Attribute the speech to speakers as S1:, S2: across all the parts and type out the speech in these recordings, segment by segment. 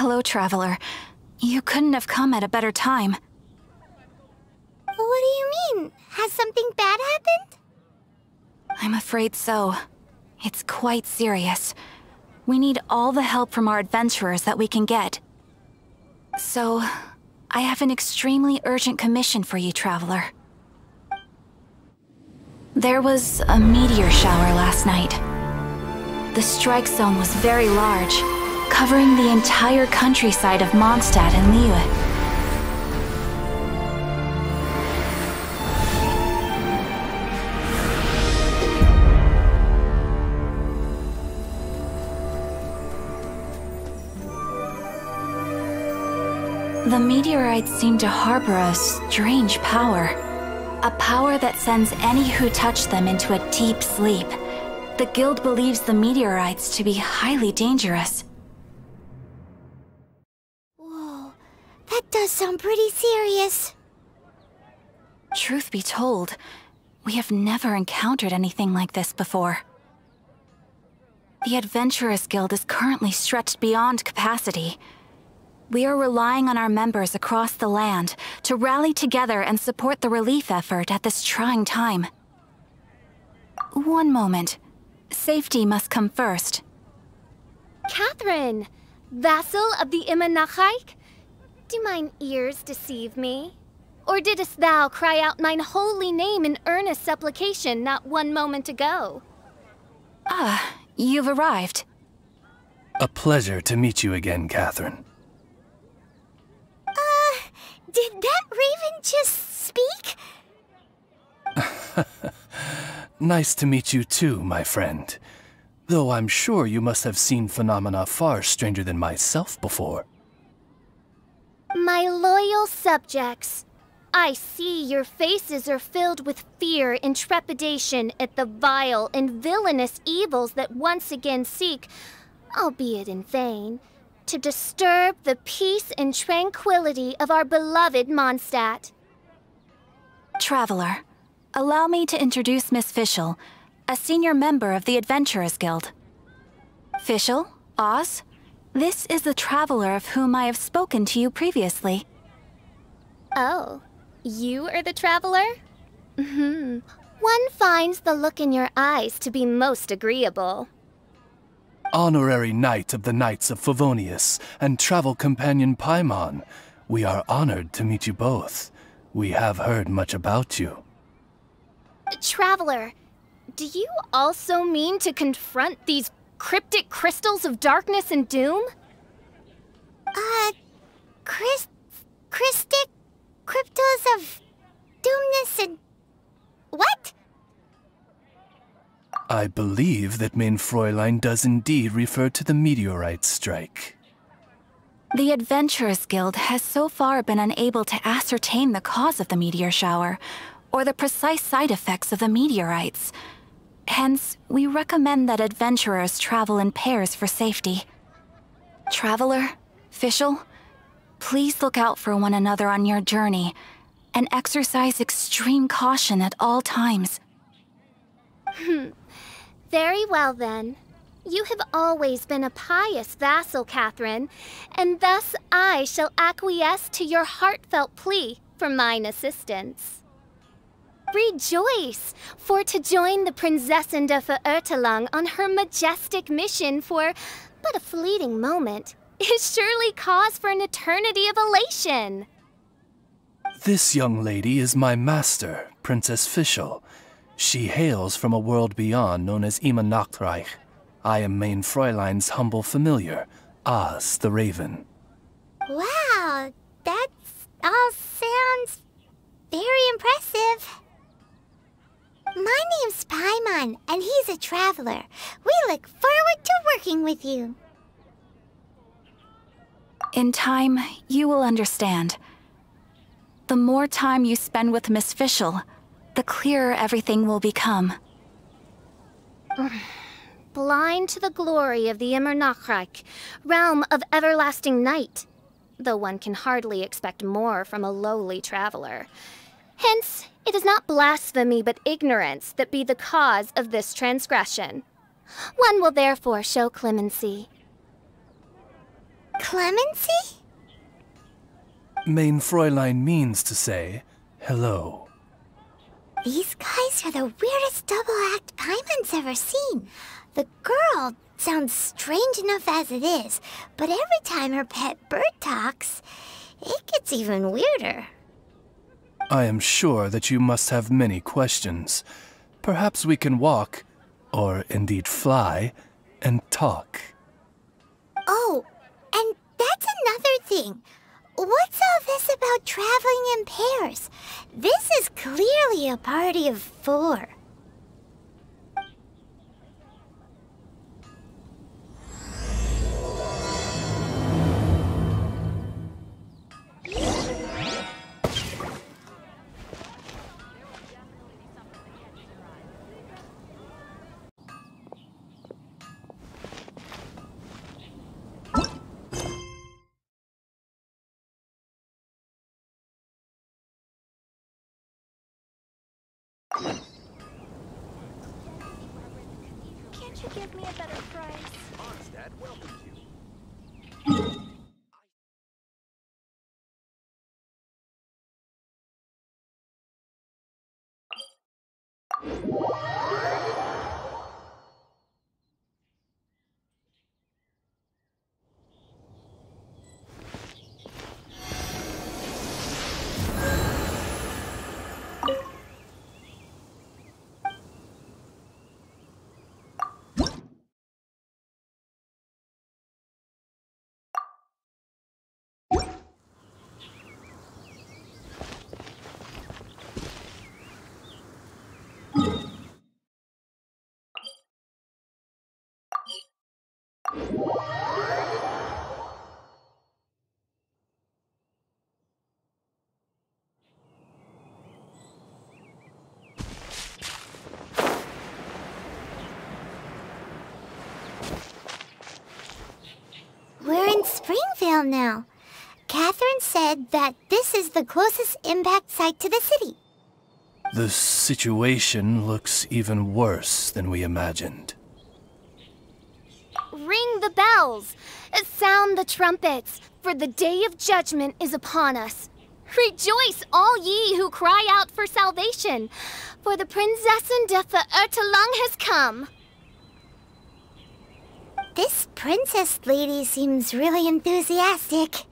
S1: Hello, Traveler. You couldn't have come at a better time.
S2: What do you mean? Has something bad happened?
S1: I'm afraid so. It's quite serious. We need all the help from our adventurers that we can get. So, I have an extremely urgent commission for you, Traveler. There was a meteor shower last night. The strike zone was very large, covering the entire countryside of Mondstadt and Liyue. The meteorites seem to harbor a strange power. A power that sends any who touch them into a deep sleep. The guild believes the meteorites to be highly dangerous.
S2: Whoa, that does sound pretty serious.
S1: Truth be told, we have never encountered anything like this before. The Adventurers Guild is currently stretched beyond capacity. We are relying on our members across the land to rally together and support the relief effort at this trying time. One moment. Safety must come first.
S3: Catherine! Vassal of the Imanachaik? Do mine ears deceive me? Or didst thou cry out mine holy name in earnest supplication not one moment ago?
S1: Ah, you've arrived.
S4: A pleasure to meet you again, Catherine.
S2: Did that raven just speak?
S4: Nice to meet you too, my friend. Though I'm sure you must have seen phenomena far stranger than myself before.
S3: My loyal subjects, I see your faces are filled with fear and trepidation at the vile and villainous evils that once again seek, albeit in vain, to disturb the peace and tranquility of our beloved Mondstadt.
S1: Traveler, allow me to introduce Miss Fischl, a senior member of the Adventurers Guild. Fischl, Oz, this is the Traveler of whom I have spoken to you previously.
S3: Oh, you are the Traveler? One finds the look in your eyes to be most agreeable.
S4: Honorary Knight of the Knights of Favonius and travel companion Paimon, we are honored to meet you both. We have heard much about you.
S3: Traveler, do you also mean to confront these cryptic crystals of darkness and doom?
S2: Crystic cryptos of doomness and... what?
S4: I believe that Mein Fräulein does indeed refer to the meteorite strike.
S1: The Adventurers Guild has so far been unable to ascertain the cause of the meteor shower, or the precise side effects of the meteorites. Hence, we recommend that adventurers travel in pairs for safety. Traveler, Fischl, please look out for one another on your journey, and exercise extreme caution at all times.
S3: Very well, then. You have always been a pious vassal, Catherine, and thus I shall acquiesce to your heartfelt plea for mine assistance. Rejoice, for to join the Prinzessin de Verurteilung on her majestic mission for but a fleeting moment is surely cause for an eternity of elation.
S4: This young lady is my master, Princess Fischl. She hails from a world beyond known as Imanachaik. I am Mein Fräulein's humble familiar, Oz the Raven.
S2: Wow, that all sounds very impressive. My name's Paimon, and he's a traveler. We look forward to working with you.
S1: In time, you will understand. The more time you spend with Miss Fischl, the clearer everything will become.
S3: Blind to the glory of the Imanachaik, realm of everlasting night, though one can hardly expect more from a lowly traveler. Hence, it is not blasphemy but ignorance that be the cause of this transgression. One will therefore show clemency.
S2: Clemency?
S4: Mein Fräulein means to say hello.
S2: These guys are the weirdest double-act Paimon's ever seen. The girl sounds strange enough as it is, but every time her pet bird talks, it gets even weirder.
S4: I am sure that you must have many questions. Perhaps we can walk, or indeed fly, and talk.
S2: Oh, and that's another thing. What's all this about traveling in pairs? This is clearly a party of 4.
S3: Can't you give me a better price?
S5: Mondstadt welcomes you.
S2: We're in Springvale now. Catherine said that this is the closest impact site to the city.
S4: The situation looks even worse than we imagined.
S3: Ring the bells! Sound the trumpets, for the day of judgment is upon us. Rejoice, all ye who cry out for salvation, for the Prinzessin de Verurtelung has come.
S2: This princess lady seems really enthusiastic.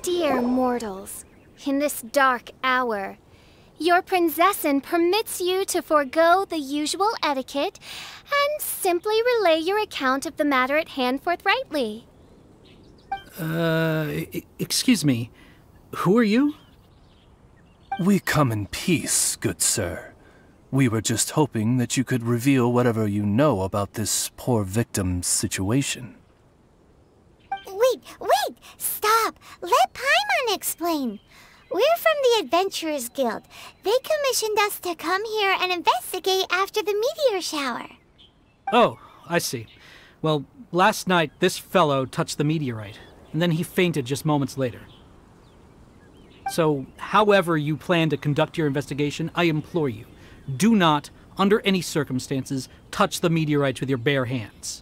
S3: Dear mortals, in this dark hour, your Prinzessin permits you to forego the usual etiquette and simply relay your account of the matter at hand forthrightly.
S6: Excuse me. Who are you?
S4: We come in peace, good sir. We were just hoping that you could reveal whatever you know about this poor victim's situation.
S2: Wait! Stop! Let Paimon explain. We're from the Adventurers Guild. They commissioned us to come here and investigate after the meteor shower.
S6: Oh, I see. Well, last night this fellow touched the meteorite, and then he fainted just moments later. So, however you plan to conduct your investigation, I implore you, do not, under any circumstances, touch the meteorites with your bare hands.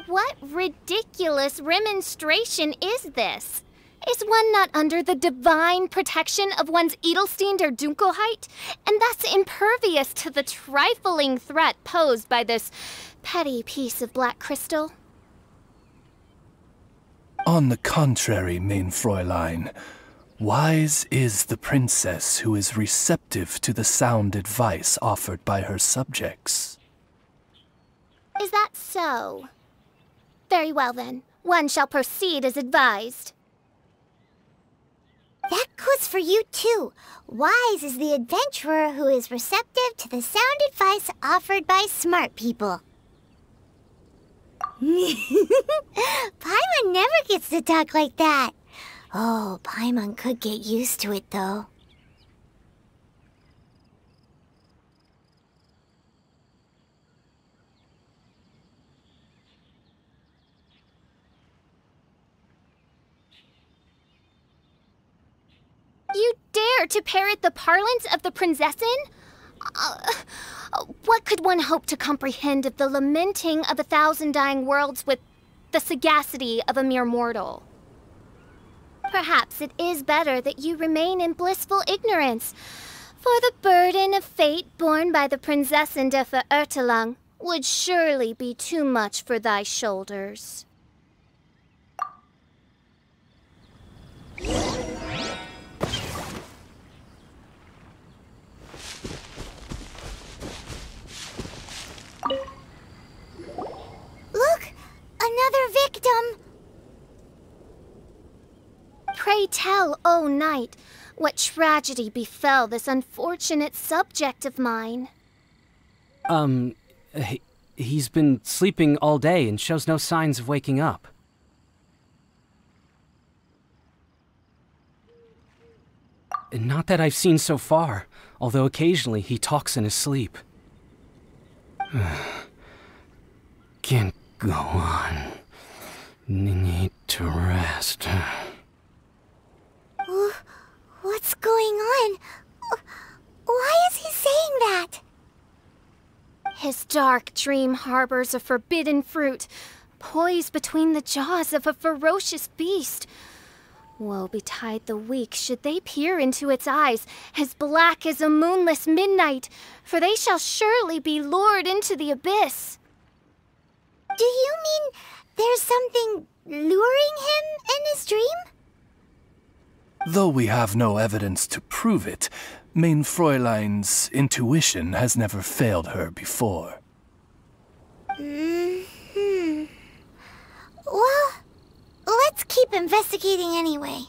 S3: What ridiculous remonstration is this? Is one not under the divine protection of one's Edelstein der Dunkelheit, and thus impervious to the trifling threat posed by this petty piece of black crystal?
S4: On the contrary, mein Fräulein, wise is the princess who is receptive to the sound advice offered by her subjects.
S3: Is that so? Very well then, one shall proceed as advised.
S2: That goes for you too. Wise is the adventurer who is receptive to the sound advice offered by smart people. Paimon never gets to talk like that. Oh, Paimon could get used to it though.
S3: You dare to parrot the parlance of the Prinzessin? What could one hope to comprehend of the lamenting of 1,000 dying worlds with the sagacity of a mere mortal? Perhaps it is better that you remain in blissful ignorance, for the burden of fate borne by the Prinzessin der Verurteilung would surely be too much for thy shoulders.
S2: Look! Another victim!
S3: Pray tell, O knight, what tragedy befell this unfortunate subject of mine?
S5: He's been sleeping all day and shows no signs of waking up. Not that I've seen so far, although occasionally he talks in his sleep. Can't go on. Need to rest.
S2: What's going on? Why is he saying that?
S3: His dark dream harbors a forbidden fruit, poised between the jaws of a ferocious beast. Woe betide the weak should they peer into its eyes, as black as a moonless midnight, for they shall surely be lured into the abyss.
S2: Do you mean there's something luring him in his dream?
S4: Though we have no evidence to prove it, mein Fräulein's intuition has never failed her before.
S2: Well, let's keep investigating anyway.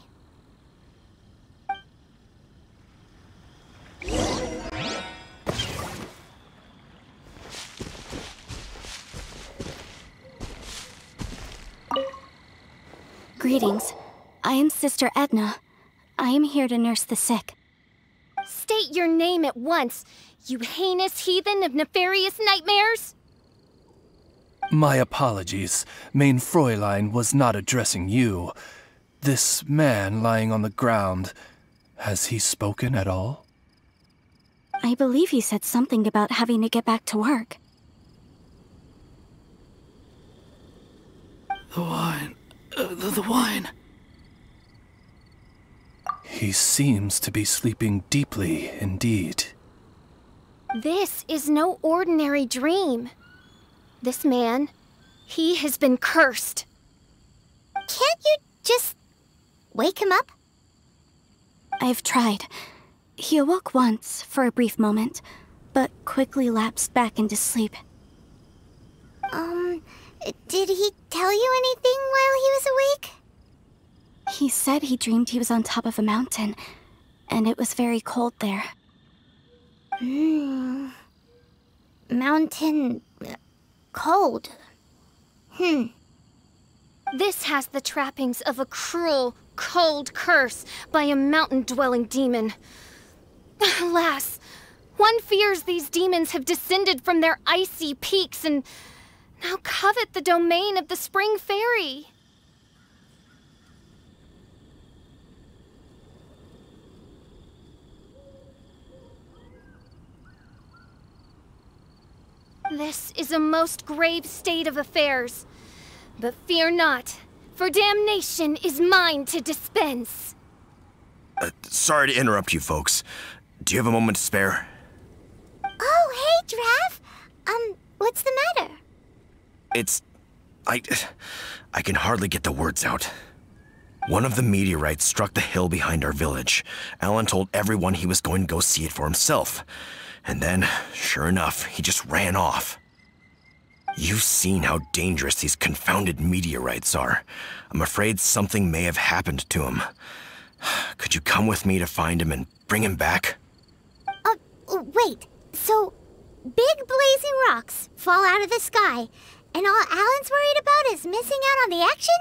S1: Greetings. I am Sister Edna. I am here to nurse the sick.
S3: State your name at once, you heinous heathen of nefarious nightmares!
S4: My apologies. Mein Fräulein was not addressing you. This man lying on the ground, has he spoken at all?
S1: I believe he said something about having to get back to work.
S6: The wine. The wine.
S4: He seems to be sleeping deeply indeed.
S3: This is no ordinary dream. This man, he has been cursed.
S2: Can't you just wake him up?
S1: I've tried. He awoke once for a brief moment, but quickly lapsed back into sleep.
S2: Did he tell you anything while he was awake?
S1: He said he dreamed he was on top of a mountain, and it was very cold there.
S2: Mountain... cold.
S3: This has the trappings of a cruel, cold curse by a mountain-dwelling demon. Alas, one fears these demons have descended from their icy peaks and now covet the domain of the Spring Fairy. This is a most grave state of affairs. But fear not, for damnation is mine to dispense.
S7: Sorry to interrupt you folks. Do you have a moment to spare?
S2: Oh, hey, Drav. What's the matter?
S7: I can hardly get the words out. One of the meteorites struck the hill behind our village. Alan told everyone he was going to go see it for himself. And then, sure enough, he just ran off. You've seen how dangerous these confounded meteorites are. I'm afraid something may have happened to him. Could you come with me to find him and bring him back?
S2: Wait. So, big blazing rocks fall out of the sky, and all Alan's worried about is missing out on the action?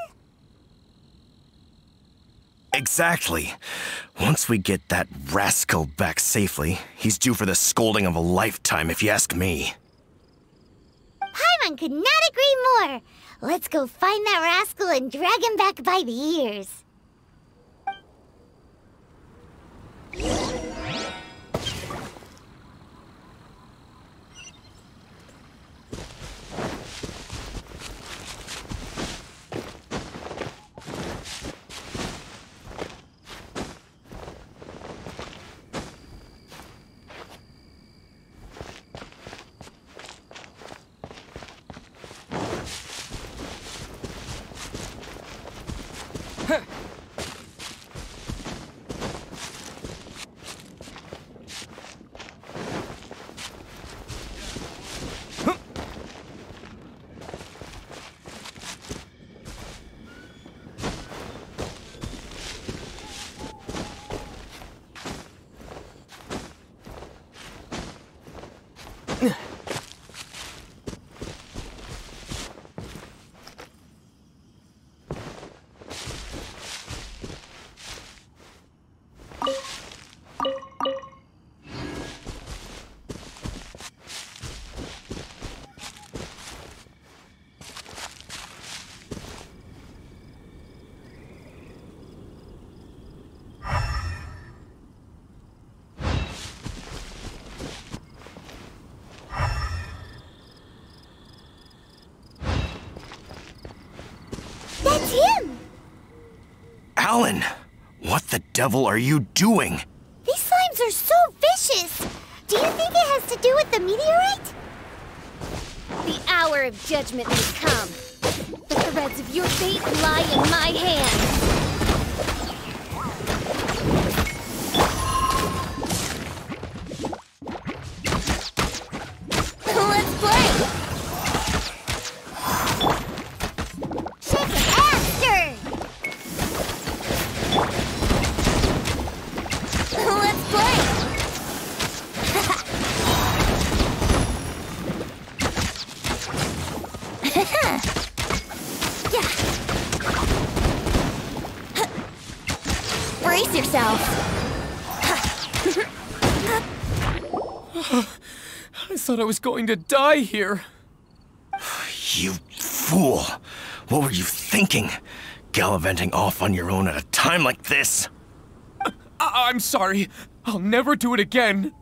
S7: Exactly. Once we get that rascal back safely, he's due for the scolding of a lifetime, if you ask me.
S2: Paimon could not agree more. Let's go find that rascal and drag him back by the ears. That's him!
S7: Alan! What the devil are you doing?
S2: These slimes are so vicious! Do you think it has to do with the meteorite?
S3: The hour of judgment has come. The threads of your fate lie in my hands. Let's play!
S2: Shake it after!
S3: Let's play!
S1: Brace yourself.
S5: I thought I was going to die here.
S7: You fool! What were you thinking? Gallivanting off on your own at a time like this?
S5: I'm sorry. I'll never do it again.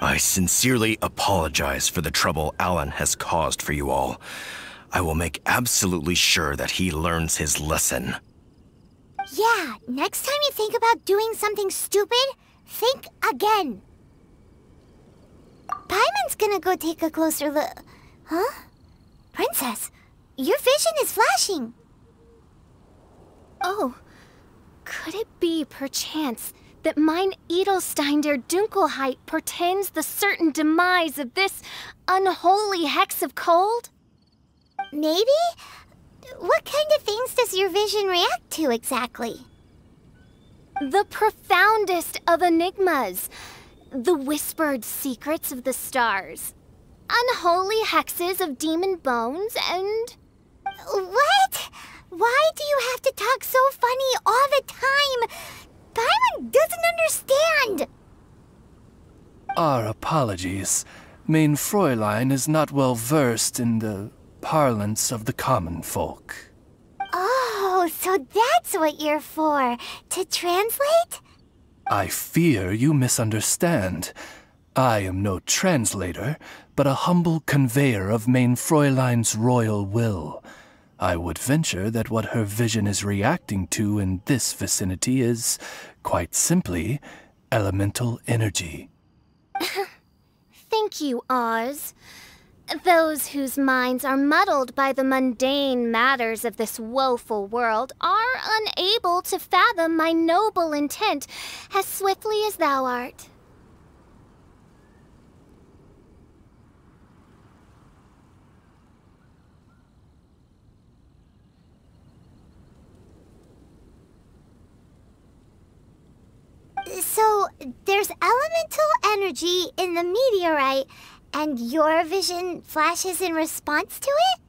S7: I sincerely apologize for the trouble Alan has caused for you all. I will make absolutely sure that he learns his lesson.
S2: Yeah, next time you think about doing something stupid, think again. Paimon's gonna go take a closer look. Huh? Princess, your vision is flashing.
S3: Oh, could it be, perchance, that mine Edelstein der Dunkelheit portends the certain demise of this unholy hex of cold?
S2: Maybe? What kind of things does your vision react to exactly?
S3: The profoundest of enigmas. The whispered secrets of the stars. Unholy hexes of demon bones and...
S2: What? Why do you have to talk so funny all the time? Paimon doesn't understand!
S4: Our apologies. Mein Fräulein is not well versed in the parlance of the common folk.
S2: Oh, so that's what you're for. To translate?
S4: I fear you misunderstand. I am no translator, but a humble conveyor of Mein Fräulein's royal will. I would venture that what her vision is reacting to in this vicinity is, quite simply, elemental energy.
S3: Thank you, Oz. Those whose minds are muddled by the mundane matters of this woeful world are unable to fathom my noble intent as swiftly as thou art.
S2: So, there's elemental energy in the meteorite, and your vision flashes in response to it?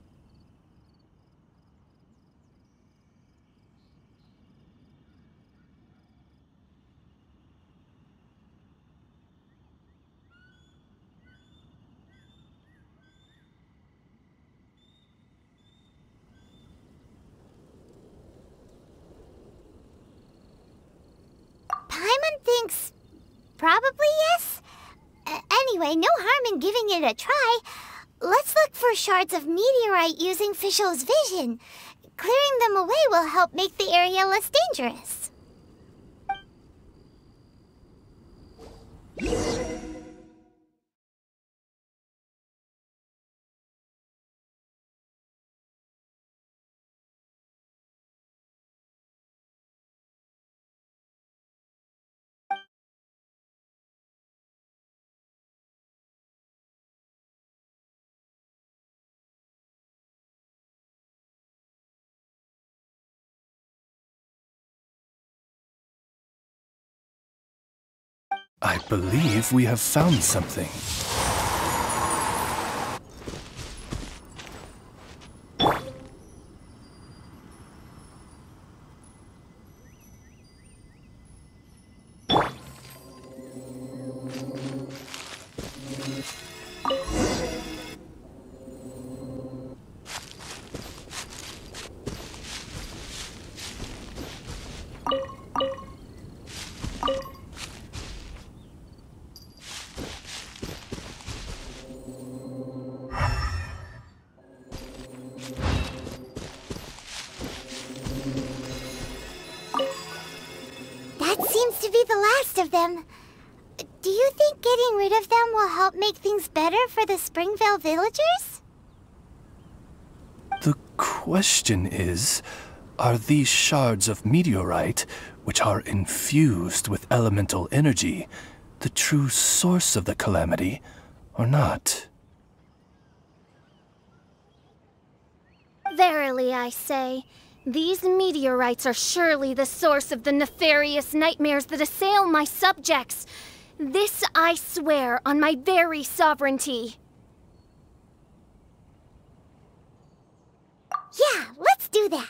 S2: Paimon thinks probably yes. Anyway, no harm in giving it a try. Let's look for shards of meteorite using Fischl's vision. Clearing them away will help make the area less dangerous.
S4: I believe we have found something.
S2: That seems to be the last of them. Do you think getting rid of them will help make things better for the Springvale villagers?
S4: The question is, are these shards of meteorite, which are infused with elemental energy, the true source of the calamity, or not?
S3: Verily, I say, these meteorites are surely the source of the nefarious nightmares that assail my subjects. This I swear on my very sovereignty.
S2: Yeah, let's do that.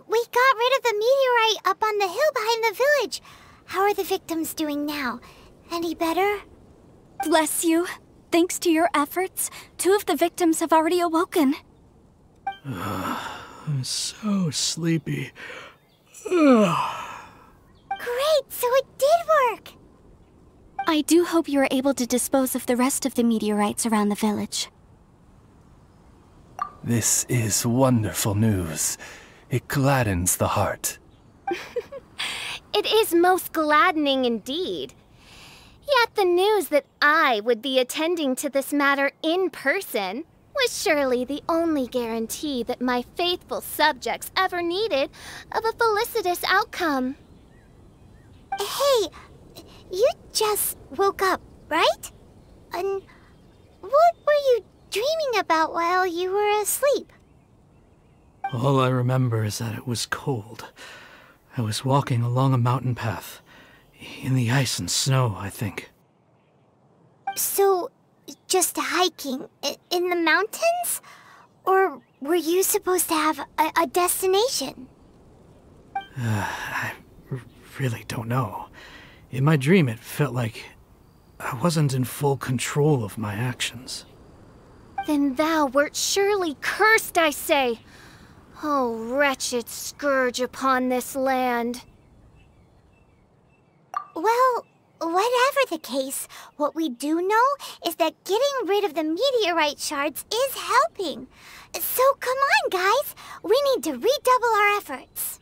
S2: We got rid of the meteorite up on the hill behind the village. How are the victims doing now? Any better?
S1: Bless you. Thanks to your efforts, 2 of the victims have already awoken.
S8: I'm so sleepy.
S2: Great, so it did work!
S1: I do hope you are able to dispose of the rest of the meteorites around the village.
S4: This is wonderful news. It gladdens the heart.
S3: It is most gladdening indeed. Yet the news that I would be attending to this matter in person was surely the only guarantee that my faithful subjects ever needed of a felicitous outcome.
S2: Hey, you just woke up, right? And what were you dreaming about while you were asleep?
S6: All I remember is that it was cold. I was walking along a mountain path. In the ice and snow, I think.
S2: So, just hiking in the mountains? Or were you supposed to have a destination?
S6: I really don't know. In my dream, it felt like I wasn't in full control of my actions.
S3: Then thou wert surely cursed, I say. Oh, wretched scourge upon this land.
S2: Well, whatever the case, what we do know is that getting rid of the meteorite shards is helping. So come on, guys. We need to redouble our efforts.